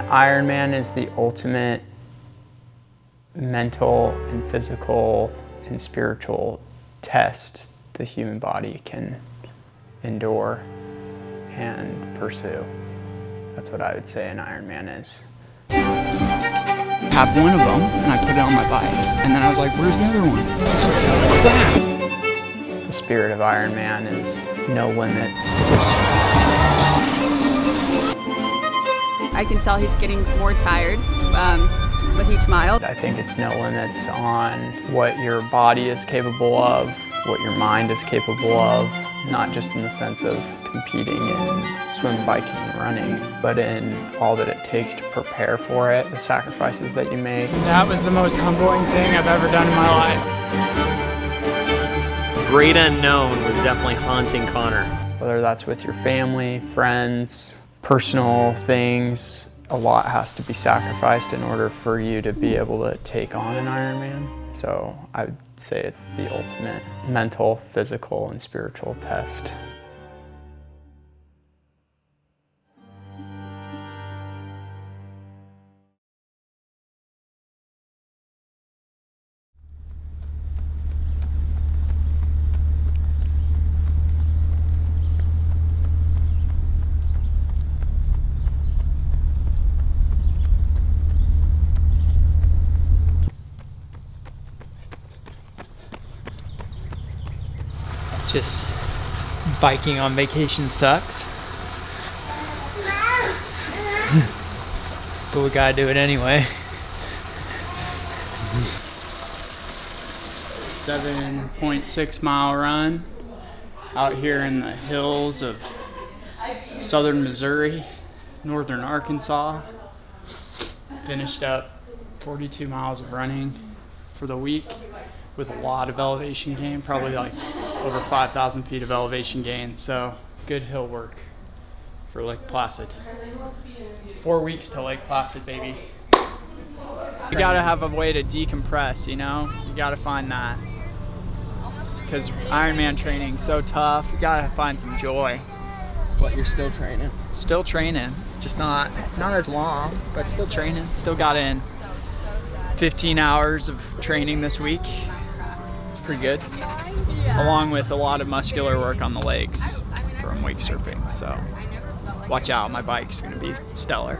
Ironman is the ultimate mental and physical and spiritual test the human body can endure and pursue. That's what I would say an Ironman is. Have one of them, and I put it on my bike, and then I was like, where's the other one? Crap! The spirit of Ironman is no limits. I can tell he's getting more tired with each mile. I think it's no limits on what your body is capable of, what your mind is capable of, not just in the sense of competing in swim, biking, and running, but in all that it takes to prepare for it, the sacrifices that you make. That was the most humbling thing I've ever done in my life. Great unknown was definitely haunting Connor. Whether that's with your family, friends, personal things, a lot has to be sacrificed in order for you to be able to take on an Ironman. So I would say it's the ultimate mental, physical, and spiritual test. Just biking on vacation sucks. But we gotta do it anyway. 7.6 mile run out here in the hills of southern Missouri, northern Arkansas. Finished up 42 miles of running for the week with a lot of elevation gain, probably like over 5,000 feet of elevation gain. So good hill work for Lake Placid. 4 weeks to Lake Placid, baby. You gotta have a way to decompress, you know? You gotta find that. Because Ironman training's so tough, you gotta find some joy. But you're still training. Still training, just not as long, but still training. Still got in 15 hours of training this week. It's pretty good. Along with a lot of muscular work on the lakes from wake surfing. So watch out, my bike's gonna be stellar.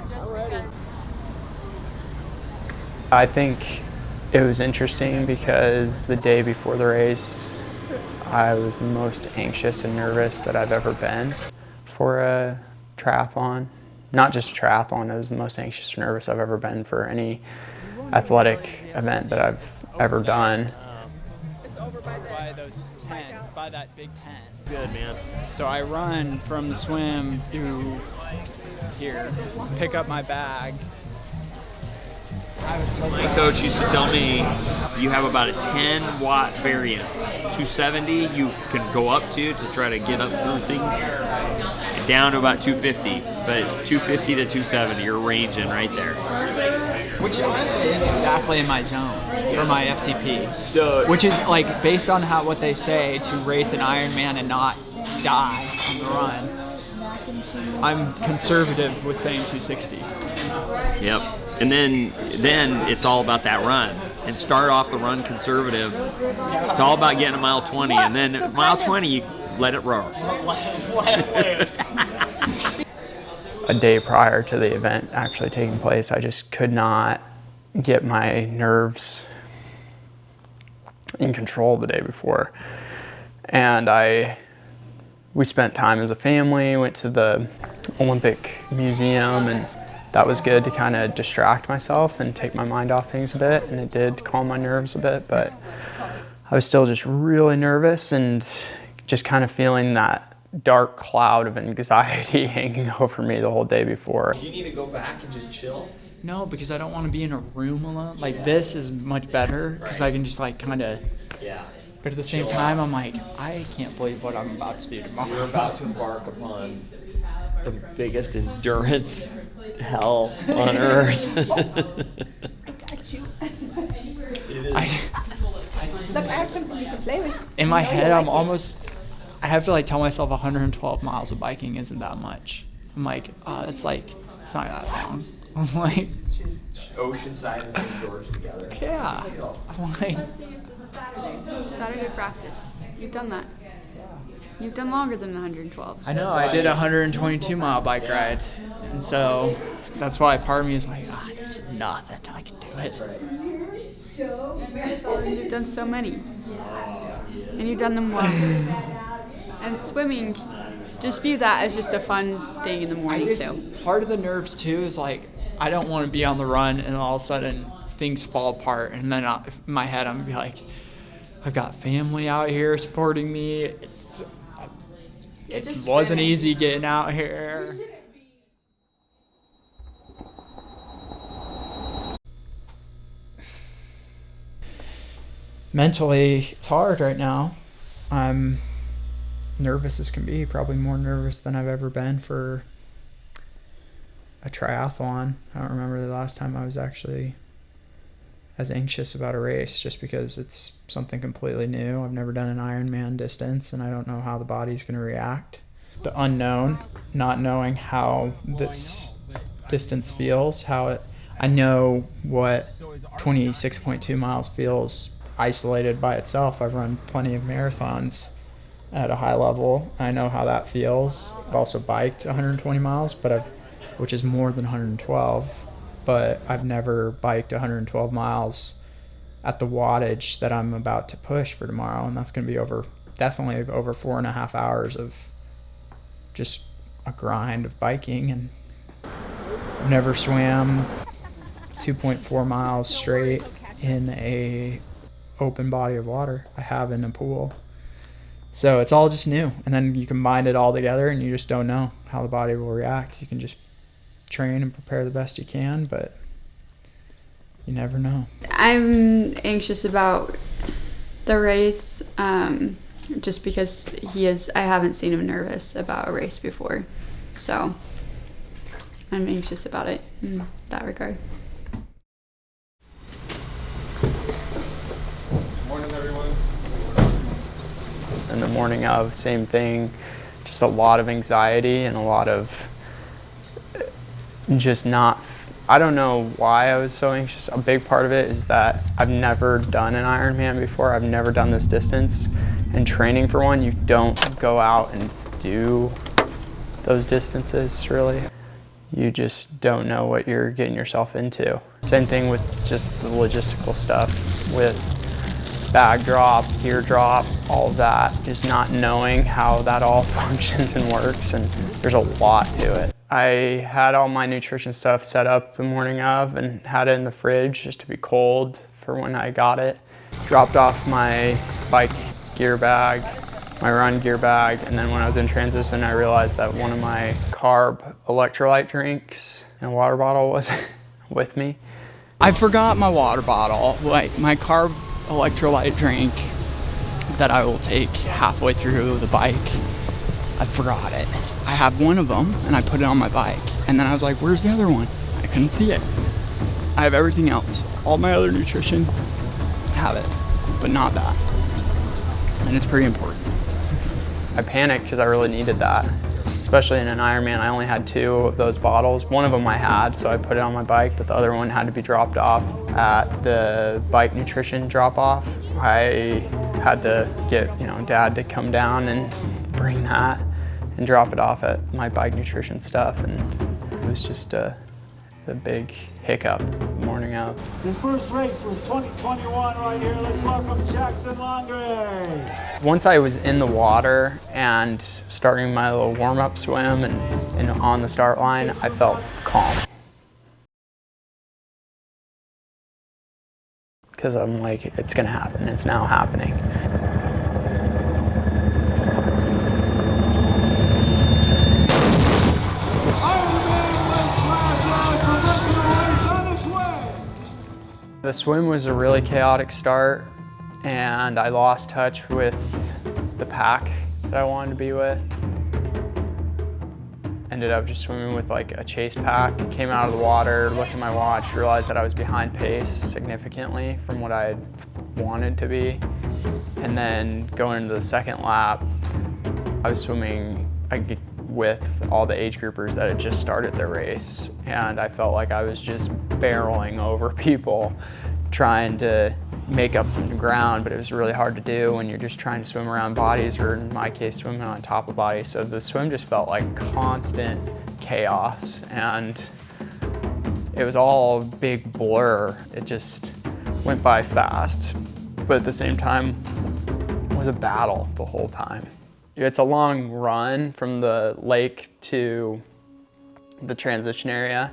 I think it was interesting because the day before the race, I was the most anxious and nervous that I've ever been for a triathlon. Not just a triathlon, I was the most anxious and nervous I've ever been for any athletic event that I've ever done. It's over by those tents, by that big tent. Good, man. So I run from the swim through here, pick up my bag. My coach used to tell me you have about a 10 watt variance. 270 you can go up to try to get up through things, and down to about 250. But 250 to 270, you're ranging right there. Which honestly is exactly in my zone for my FTP. Which is like based on what they say to race an Ironman and not die on the run. I'm conservative with saying 260. Yep. And then it's all about that run. And start off the run conservative. It's all about getting a mile 20, and then at mile 20 you let it roar. A day prior to the event actually taking place, I just could not get my nerves in control the day before. And we spent time as a family, went to the Olympic Museum, and that was good to kind of distract myself and take my mind off things a bit, and it did calm my nerves a bit, but I was still just really nervous and just kind of feeling that dark cloud of anxiety hanging over me the whole day before. Do you need to go back and just chill? No, because I don't want to be in a room alone. Like this is much better because I can just like kind of. Yeah. But at the same time, I'm like, I can't believe what I'm about to do tomorrow. You're about to embark upon the biggest endurance hell on earth. In my head, I have to like tell myself 112 miles of biking isn't that much. I'm like, it's not that long. I'm like, Just Oceanside and St. George together. yeah. I'm like, Saturday practice. You've done that. You've done longer than 112. I know, I did a 122-mile bike ride. And so that's why part of me is like, this is nothing. I can do it. Marathons, you've done so many. And you've done them well. And swimming, just view that as just a fun thing in the morning too. Part of the nerves too is like, I don't want to be on the run and all of a sudden things fall apart. And then in my head, I'm going to be like, I've got family out here supporting me. It wasn't easy getting out here. Mentally, it's hard right now. I'm nervous as can be, probably more nervous than I've ever been for a triathlon. I don't remember the last time I was actually as anxious about a race, just because it's something completely new. I've never done an Ironman distance and I don't know how the body's going to react. The unknown, not knowing how this distance feels, I know what 26.2 miles feels isolated by itself. I've run plenty of marathons at a high level. I know how that feels. I've also biked 120 miles, which is more than 112, but I've never biked 112 miles at the wattage that I'm about to push for tomorrow, and that's going to be definitely over 4.5 hours of just a grind of biking. And I've never swam 2.4 miles straight in a open body of water. I have in a pool. So it's all just new. And then you combine it all together and you just don't know how the body will react. You can just train and prepare the best you can, but you never know. I'm anxious about the race, just because I haven't seen him nervous about a race before. So I'm anxious about it in that regard. Morning, everyone. In the morning of, same thing, just a lot of anxiety and a lot of just I don't know why I was so anxious. A big part of it is that I've never done an Ironman before. I've never done this distance. And training for one, you don't go out and do those distances, really. You just don't know what you're getting yourself into. Same thing with just the logistical stuff, with bag drop, gear drop, all of that, just not knowing how that all functions and works, and there's a lot to it. I had all my nutrition stuff set up the morning of and had it in the fridge just to be cold for when I got it. Dropped off my bike gear bag, my run gear bag, and then when I was in transition I realized that one of my carb electrolyte drinks and a water bottle wasn't with me. I forgot my water bottle, like my carb electrolyte drink that I will take halfway through the bike. I forgot it. I have one of them and I put it on my bike, and then I was like, where's the other one? I couldn't see it. I have everything else. All my other nutrition, I have it, but not that. And it's pretty important. I panicked because I really needed that, especially in an Ironman. I only had 2 of those bottles. One of them I had, so I put it on my bike, but the other one had to be dropped off at the bike nutrition drop-off. I had to get, Dad to come down and bring that and drop it off at my bike nutrition stuff, and it was just a big hiccup the morning of. His first race was 2021 right here. Let's welcome Jackson Longray. Once I was in the water and starting my little warm-up swim and on the start line, I felt calm. Because I'm like, it's gonna happen, it's now happening. The swim was a really chaotic start, and I lost touch with the pack that I wanted to be with. Ended up just swimming with like a chase pack. Came out of the water, looked at my watch, realized that I was behind pace significantly from what I wanted to be. And then going into the second lap, I was swimming, I with all the age groupers that had just started their race. And I felt like I was just barreling over people trying to make up some ground, but it was really hard to do when you're just trying to swim around bodies, or in my case, swimming on top of bodies. So the swim just felt like constant chaos, and it was all a big blur. It just went by fast, but at the same time, it was a battle the whole time. It's a long run from the lake to the transition area,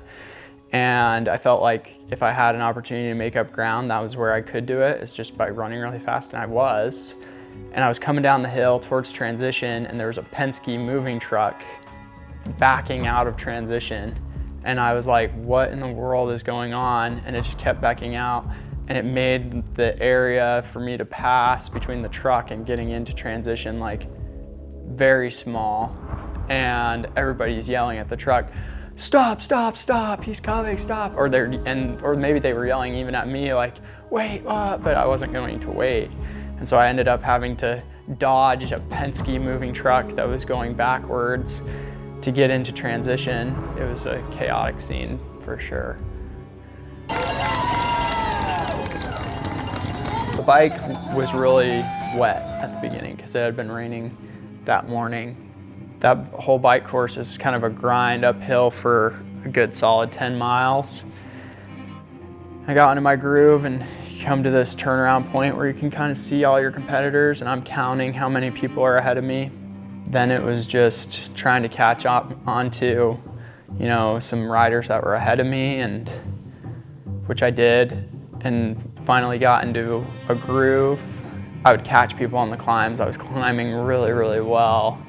and I felt like if I had an opportunity to make up ground, that was where I could do it. It's just by running really fast, and I was. And I was coming down the hill towards transition, and there was a Penske moving truck backing out of transition. And I was like, what in the world is going on? And it just kept backing out, and it made the area for me to pass between the truck and getting into transition like very small. And everybody's yelling at the truck, stop, stop, stop, he's coming, stop. Or maybe they were yelling even at me like, wait, but I wasn't going to wait. And so I ended up having to dodge a Penske moving truck that was going backwards to get into transition. It was a chaotic scene for sure. The bike was really wet at the beginning because it had been raining that morning. That whole bike course is kind of a grind uphill for a good solid 10 miles. I got into my groove, and you come to this turnaround point where you can kind of see all your competitors, and I'm counting how many people are ahead of me. Then it was just trying to catch up onto, some riders that were ahead of me, and which I did, and finally got into a groove. I would catch people on the climbs. I was climbing really, really well.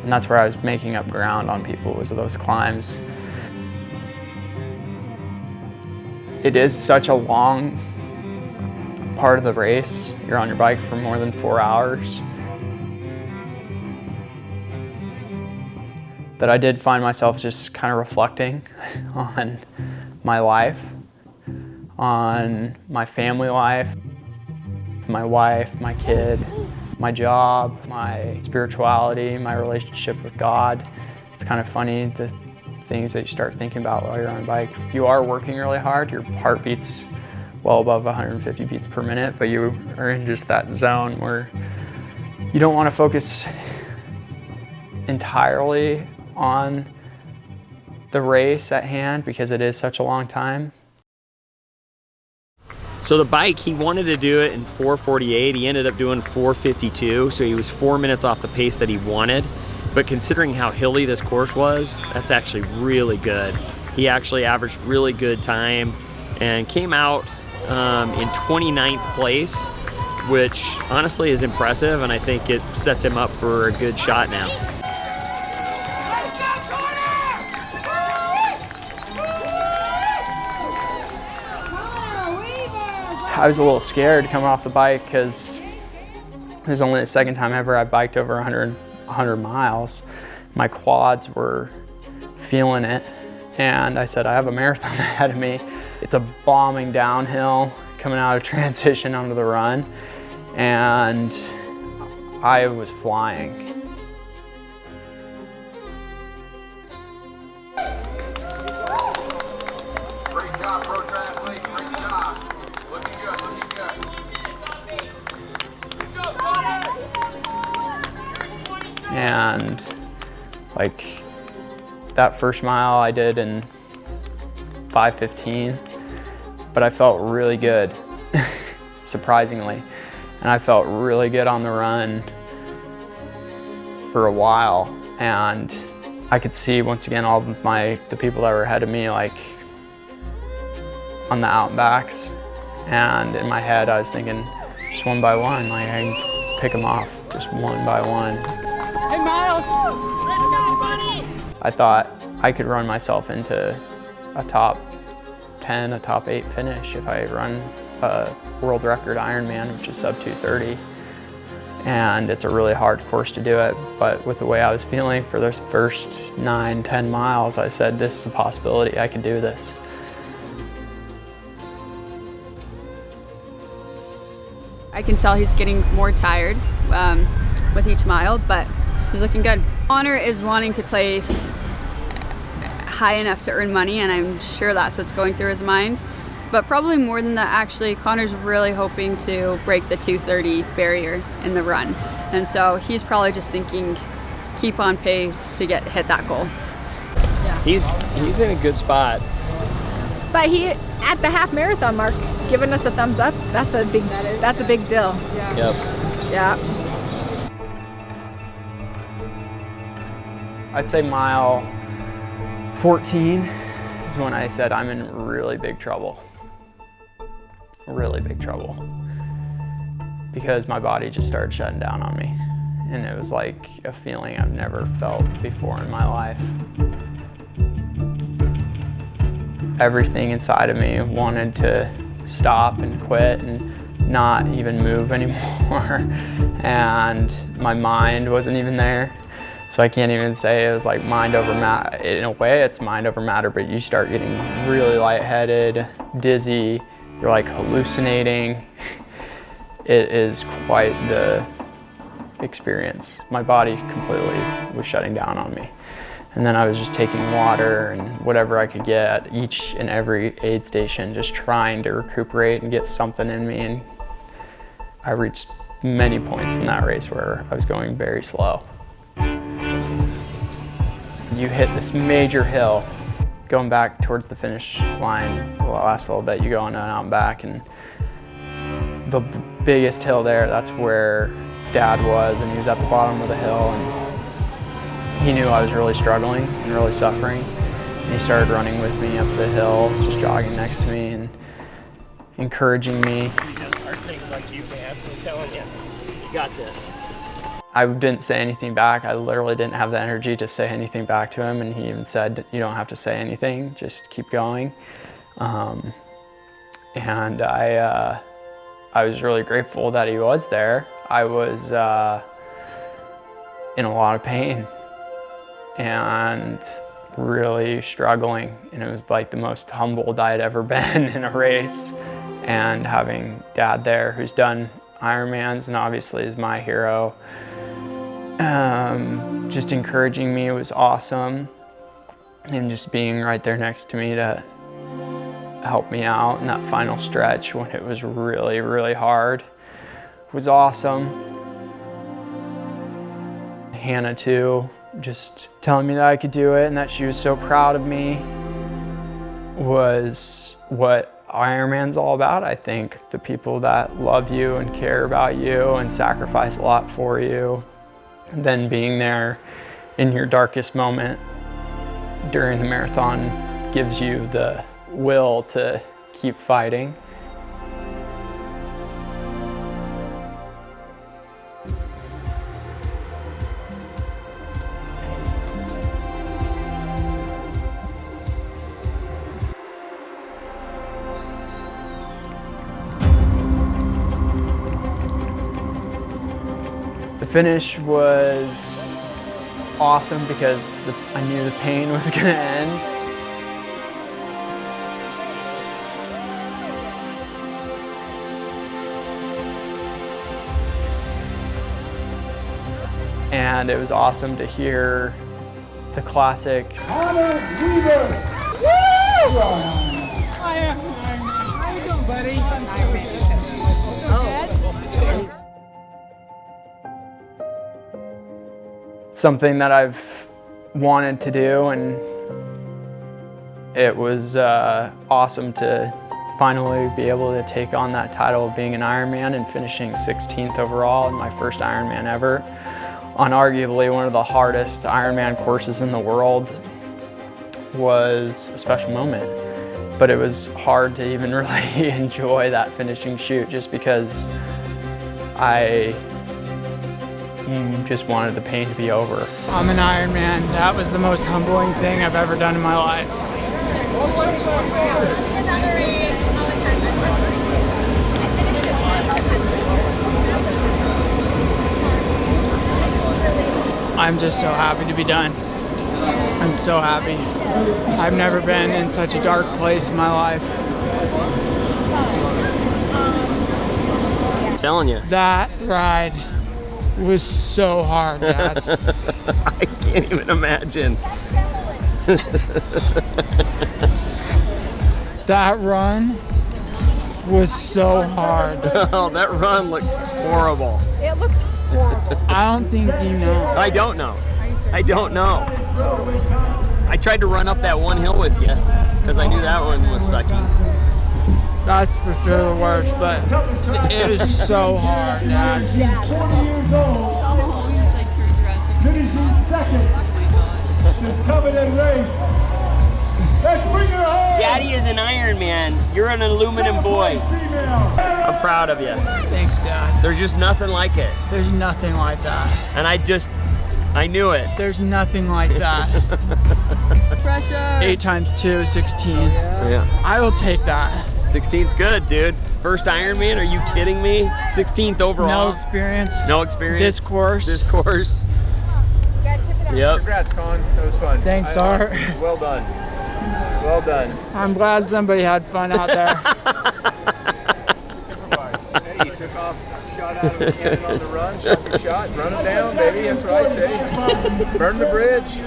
And that's where I was making up ground on people, was those climbs. It is such a long part of the race. You're on your bike for more than 4 hours. That I did find myself just kind of reflecting on my life, on my family life, my wife, my kid, my job, my spirituality, my relationship with God. It's kind of funny, the things that you start thinking about while you're on a bike. You are working really hard. Your heart beats well above 150 beats per minute, but you are in just that zone where you don't want to focus entirely on the race at hand because it is such a long time. So the bike, he wanted to do it in 4:48. He ended up doing 4:52, so he was 4 minutes off the pace that he wanted. But considering how hilly this course was, that's actually really good. He actually averaged really good time and came out in 29th place, which honestly is impressive, and I think it sets him up for a good shot now. I was a little scared coming off the bike because it was only the second time ever I biked over 100 miles. My quads were feeling it, and I said, I have a marathon ahead of me. It's a bombing downhill coming out of transition onto the run, and I was flying. Great job, pro triathlete. Great job. Looking good, looking good. And like that first mile I did in 5:15, but I felt really good, surprisingly. And I felt really good on the run for a while. And I could see once again all of the people that were ahead of me, like on the out and backs. And in my head I was thinking, just one by one, like I can pick them off just one by one. Hey Miles! Let's go, buddy! I thought I could run myself into a top 10, a top 8 finish if I run a world record Ironman, which is sub 2:30. And it's a really hard course to do it, but with the way I was feeling for those first 9-10 miles, I said, this is a possibility, I can do this. I can tell he's getting more tired with each mile, but he's looking good. Connor is wanting to place high enough to earn money, and I'm sure that's what's going through his mind. But probably more than that, actually, Connor's really hoping to break the 2:30 barrier in the run. And so he's probably just thinking, keep on pace to hit that goal. Yeah. He's in a good spot. But he, at the half marathon mark, giving us a thumbs up, that's a big deal. Yeah. Yep. Yeah. I'd say mile 14 is when I said I'm in really big trouble. Really big trouble. Because my body just started shutting down on me. And it was like a feeling I've never felt before in my life. Everything inside of me wanted to stop and quit and not even move anymore. And my mind wasn't even there. So I can't even say it was like mind over matter. In a way, it's mind over matter, but you start getting really lightheaded, dizzy, you're like hallucinating. It is quite the experience. My body completely was shutting down on me. And then I was just taking water and whatever I could get at each and every aid station, just trying to recuperate and get something in me. And I reached many points in that race where I was going very slow. You hit this major hill going back towards the finish line. The last little bit you go on and out and back, and the biggest hill there, that's where Dad was, and he was at the bottom of the hill, and he knew I was really struggling and really suffering, and he started running with me up the hill, just jogging next to me and encouraging me. He does hard things like you, man. I'm telling you, you got this. I didn't say anything back. I literally didn't have the energy to say anything back to him, and he even said, you don't have to say anything, just keep going. And I was really grateful that he was there. I was in a lot of pain and really struggling, and it was like the most humbled I had ever been in a race. And having Dad there, who's done Ironmans and obviously is my hero, just encouraging me was awesome, and just being right there next to me to help me out in that final stretch when it was really, really hard was awesome. Hannah too, just telling me that I could do it and that she was so proud of me was what Ironman's all about. I think the people that love you and care about you and sacrifice a lot for you, and then being there in your darkest moment during the marathon gives you the will to keep fighting. The finish was awesome because I knew the pain was going to end. And it was awesome to hear the classic. Preston Weaver! Woo! How you doing, buddy? Something that I've wanted to do, and it was awesome to finally be able to take on that title of being an Ironman and finishing 16th overall in my first Ironman ever on arguably one of the hardest Ironman courses in the world. Was a special moment, but it was hard to even really enjoy that finishing shoot just because I just wanted the pain to be over. I'm an Ironman. That was the most humbling thing I've ever done in my life. I'm just so happy to be done. I'm so happy. I've never been in such a dark place in my life. telling you. That ride was so hard, Dad. I can't even imagine. That run was so hard. Oh, that run looked horrible. It looked horrible. I don't think you know. I don't know. I don't know. I tried to run up that one hill with you because I knew that one was sucky. That's for sure the worst, but it is so hard, Dad. 20 years old, finishing second. This coveted race. Let's bring her home. Daddy is an Ironman. You're an aluminum boy. I'm proud of you. Thanks, Dad. There's just nothing like it. There's nothing like that. And I knew it. There's nothing like that. 8 times 2 is 16. Yeah. I will take that. 16's good, dude. First Ironman, are you kidding me? 16th overall. No experience. No experience. This course. This course. Yep. Congrats, Colin. That was fun. Thanks, Art. Well done. Well done. I'm glad somebody had fun out there. Hey, you took off, shot out of the cannon on the run, shot your shot, run it down, baby. That's what I say. Burn the bridge.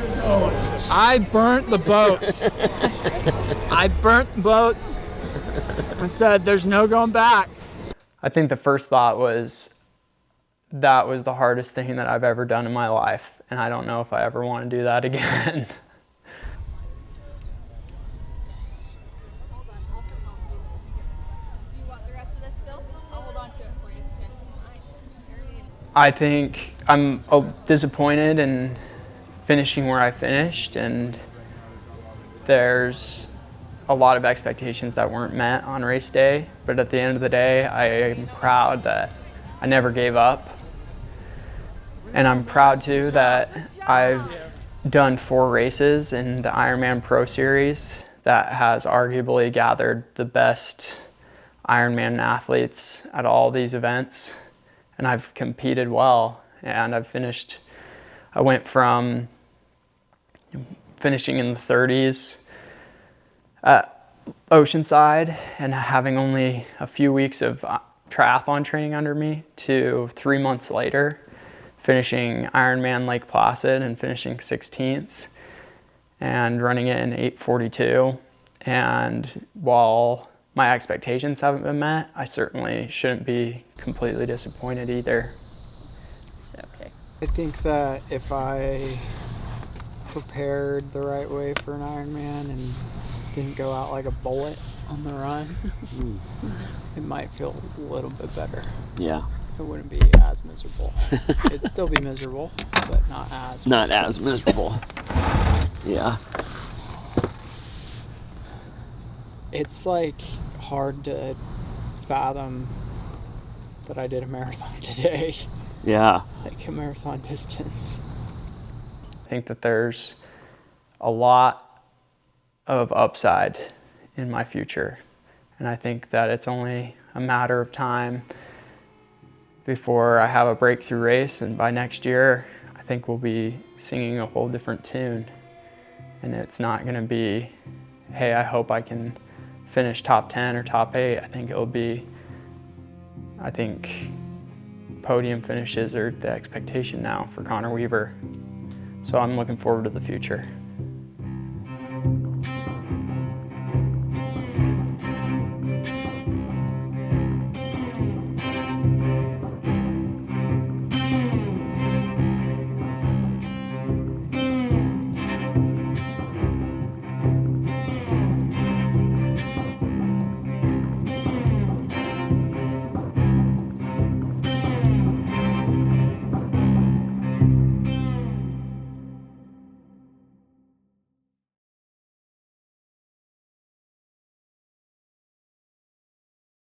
I burnt the boats. I burnt the boats and said there's no going back. I think the first thought was that was the hardest thing that I've ever done in my life, and I don't know if I ever want to do that again. I think I'm disappointed in finishing where I finished, and there's a lot of expectations that weren't met on race day, but at the end of the day, I am proud that I never gave up. And I'm proud too that I've done 4 races in the Ironman Pro Series that has arguably gathered the best Ironman athletes at all these events. And I've competed well, and I went from finishing in the 30s at Oceanside and having only a few weeks of triathlon training under me to 3 months later finishing Ironman Lake Placid and finishing 16th and running it in 8:42. And while my expectations haven't been met, I certainly shouldn't be completely disappointed either. Okay. I think that if I prepared the right way for an Ironman and didn't go out like a bullet on the run, it might feel a little bit better. Yeah. It wouldn't be as miserable. It'd still be miserable, but not as miserable. Not as miserable. Yeah. It's like hard to fathom that I did a marathon today. Yeah. Like a marathon distance. I think that there's a lot of upside in my future, and I think that it's only a matter of time before I have a breakthrough race, and by next year I think we'll be singing a whole different tune, and it's not going to be, hey, I hope I can finish top 10 or top 8. I think podium finishes are the expectation now for Connor Weaver. So I'm looking forward to the future.